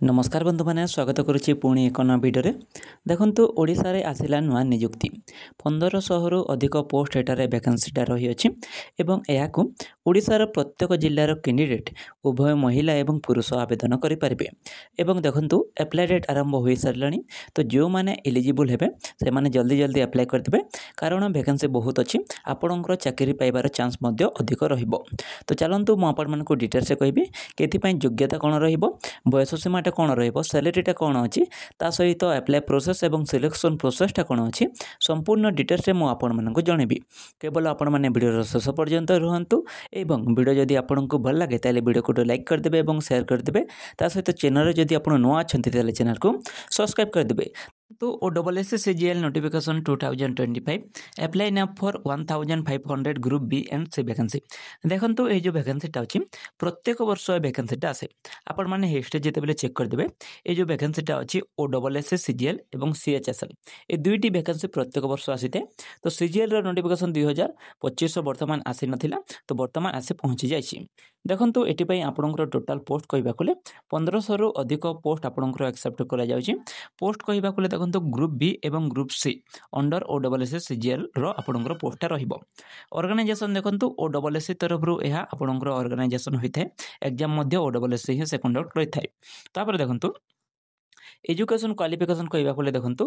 नमस्कार बंधु मैंने स्वागत करुच्ची पुणी एक नया भिडियो देखंतु ओडिशा रे आसिला नुआ नियुक्ति 1500 रु अधिक पोस्ट एटारे वैकेंसीटा रही अछि एवं एहाकु ओडिशार प्रत्येक जिल्लार कैंडिडेट उभय महिला एवं पुरुष आवेदन करि परिबे एवं देखंतु अप्लाई डेट आरंभ होई सारलानी तो जो माने एलिजिबल हेबे से माने जल्दी जल्दी अप्लाई कर देबे कारण वैकेंसी बहुत अछि आपणकर चाकरी पाइबार चांस मध्य अधिक रहिबो। तो चलंतु मु आपण मानकु डिटेल से कहबी केथि पई योग्यता कोन रहिबो बयस सीमाटा कौन रैलरीटा कौन अच्छी ता सहित अप्लाई प्रोसेस और सिलेक्शन प्रोसेसटा कौन अच्छी संपूर्ण डिटेल्स मुझे आपण मानक जनइबी। केवल आपण मैंने वीडियो शेष पर्यंत रुहतु एवं वीडियो जदि आपको भल लगे ताले वीडियो को लाइक करदे और शेयर करदे सहित चैनल जदि आप नुआ अच्छा चैनल को सब्सक्राइब करदे। तो OSSCGL notification 2025 apply now for 1500 group B and C vacancy देखो ये जो वैकेंसीटा अच्छी प्रत्येक वर्ष वैकेंसीटा आसे आपण मैंने हिस्ट्री जिते चेक करदे ये जो वैकेंसीटा अच्छी OSSCGL और CHSL ये दुईटी वैकेंसी प्रत्येक वर्ष आसी था। तो CGL नोटिफिकेशन 2025 बर्तमान आसी नाथिला तो बर्तमान आसी पहुँची जाइए। देखो ये आपंकर टोटाल पोस्ट कहवाक 1500 रु अधिक पोस्ट आपंकर एक्सेप्ट करा जाउछि। पोस्ट कहवाक देखो ग्रुप बी एवं ग्रुप सी अंडर OSSCGL आपंकर पोस्टा रहिबो। ऑर्गेनाइजेशन देखो OSSC तरफ यह आपंकर ऑर्गेनाइजेशन होता है एग्जाम OSSC ही से कंडक्ट करता है। तापर देखो एजुकेशन क्वालिफिकेशन कहवाक देखो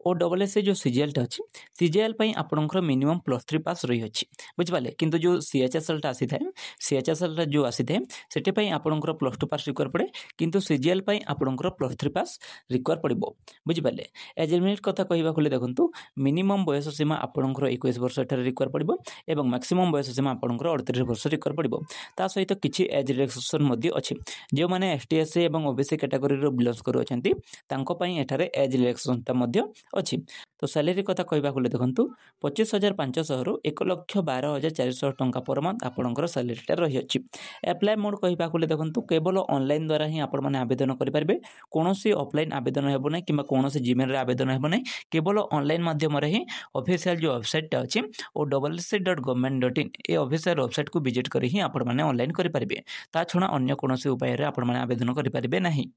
OSSC जो CGL अच्छी CGL आपंकर मिनिमम +3 पास रही अच्छी बुझिपारे किंतु जो CHSL टा आसी थाए CHSL जो आसी थाए सेटे आपंकर +2 पास रिक्वायर पड़े किंतु CGL आपंकर +3 पास रिक्वायर पड़ो बुझिपारे। एज लिमिट कथा कहवाक देखो मिनिमम बयस सीमा आपंकर 21 वर्ष एठारे रिक्वायर पड़ो एवं मैक्सिमम बयस सीमा आपंकर 38 वर्ष रिक्वायर पड़ो ता सहित किछि एज रिलैक्सेशन अच्छी जो मैंने ST SC और OBC कैटेगरी बिलोंग्स करुछंती तांको पई एठारे एज रिलैक्सेशनटा अच्छी। तो सैलरी कथा कहवाक देखो 25,500 रु 1,12,400 टंका पर मंथ आपंकर सैलरीटा रही अच्छी। अप्लाई मोड कहवाक देखो केवल ऑनलाइन द्वारा ही आपण मैंने आवेदन करेंगे कौन ऑफलाइन आवेदन हेबो ना कि कौन जीमेल आवेदन हेबो ना केवल ऑनलाइन माध्यम ही ऑफिशियल जो वेबसाइट अच्छी OSSC.government.in ये ऑफिशियल वेबसाइट को विजिट कर ही आपण मैंने ऑनलाइन करेंगे ता छड़ा अन्य कौन उपाय आपण मैंने आवेदन करेंगे नहीं।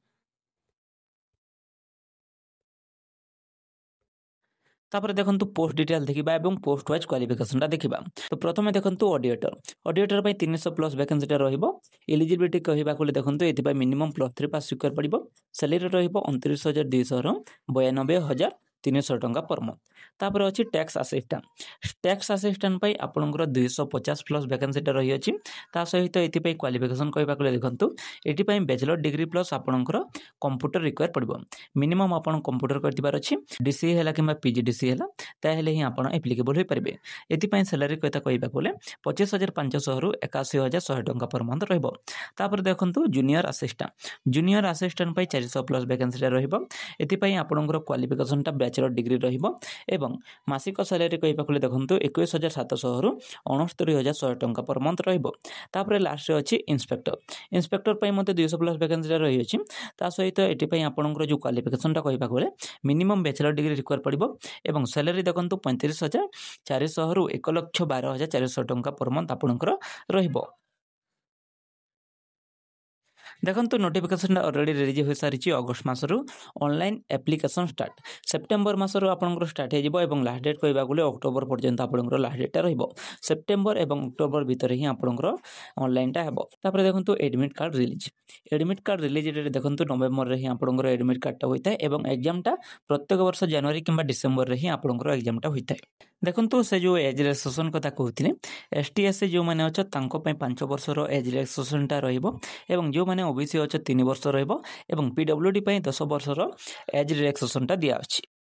तापर देखो पोस्ट डिटेल देखा और पोस्ट वाइज क्वालिफिकेशन देखा। तो प्रथम देखो ऑडिटर 300+ वैकेंसीटा रहिबो। एलिजिबिलिटी कहवाक देखो ये मिनिमम +3 पास रिक्वायर पड़ो। सैलरी रहिबो 29,200 रु 92,300 टंका पर मंथ। तापर अच्छी टैक्स असिस्टेंट आपंकर 250+ वैकेंसीटा रही अच्छी ता सहित ये क्वालिफिकेशन कहवाक देखो ये बैचलर डिग्री प्लस आपंकर कंप्यूटर रिक्वायर पड़ो मिनिमम आप कंप्यूटर कर अच्छी DCE है कि PGDCE है ताहले ही आप एप्लिकेबल हो पारे। ये सैलरी कथा कहवाक 25,500 रु 81,100 टंका पर मंथ रहिबो। तापर देखो जूनियर असिस्टेंट 400+ वैकेंसीटा रहिबो। ये आपंकर क्वालिफिकेशनटा बैचलर डिग्री रहिबो एवं मासिक सैलरी कहवाक देखो 21,700 रु 69,100 टंका पर मंथ रहिबो। तापर लास्ट अच्छी इंस्पेक्टर 200+ वैकेंसीटा रही अच्छी ता सहित ये आपंकर जो क्वालिफिकेशनटा कहवाक मिनिमम बैचलर डिग्री रिक्वायर पड़ो एवं सैलरी देखो 35,400 रु 1,12,400 टंका पर मंथ आपंकर रहिबो। देखो नोटिफिकेशन ऑलरेडी रिलीज हो सारी अगस्ट मासरू ऑनलाइन एप्लिकेशन स्टार्ट सेप्टेम्बर मासरू आपंकर स्टार्ट हो लास्ट डेट कहवाक अक्टोबर पर्यंत आपंकर लास्ट डेटा रहिबो। सेप्टेम्बर और अक्टोबर भितर ही आपंकर ऑनलाइनटा हेबो। तापर देखो एडमिट कार्ड रिलीज डेट देखो नवेम्बर ही आपंकर एडमिट कार्डटा होता है एवं एग्जामटा प्रत्येक वर्ष जनवरी किंबा डिसेम्बर ही आपंकर एग्जामटा होता है। देखो से जो एज रिलैक्सेशन कथा कहते ST SC जो मैंने अच्छा 5 वर्षर एज रिलैक्सेशनटा रहिबो एवं जो मैंने OBC अच्छा 3 वर्ष रहिबो एवं PWD 10 वर्षर एज रिलैक्सेशनटा दिया अछि।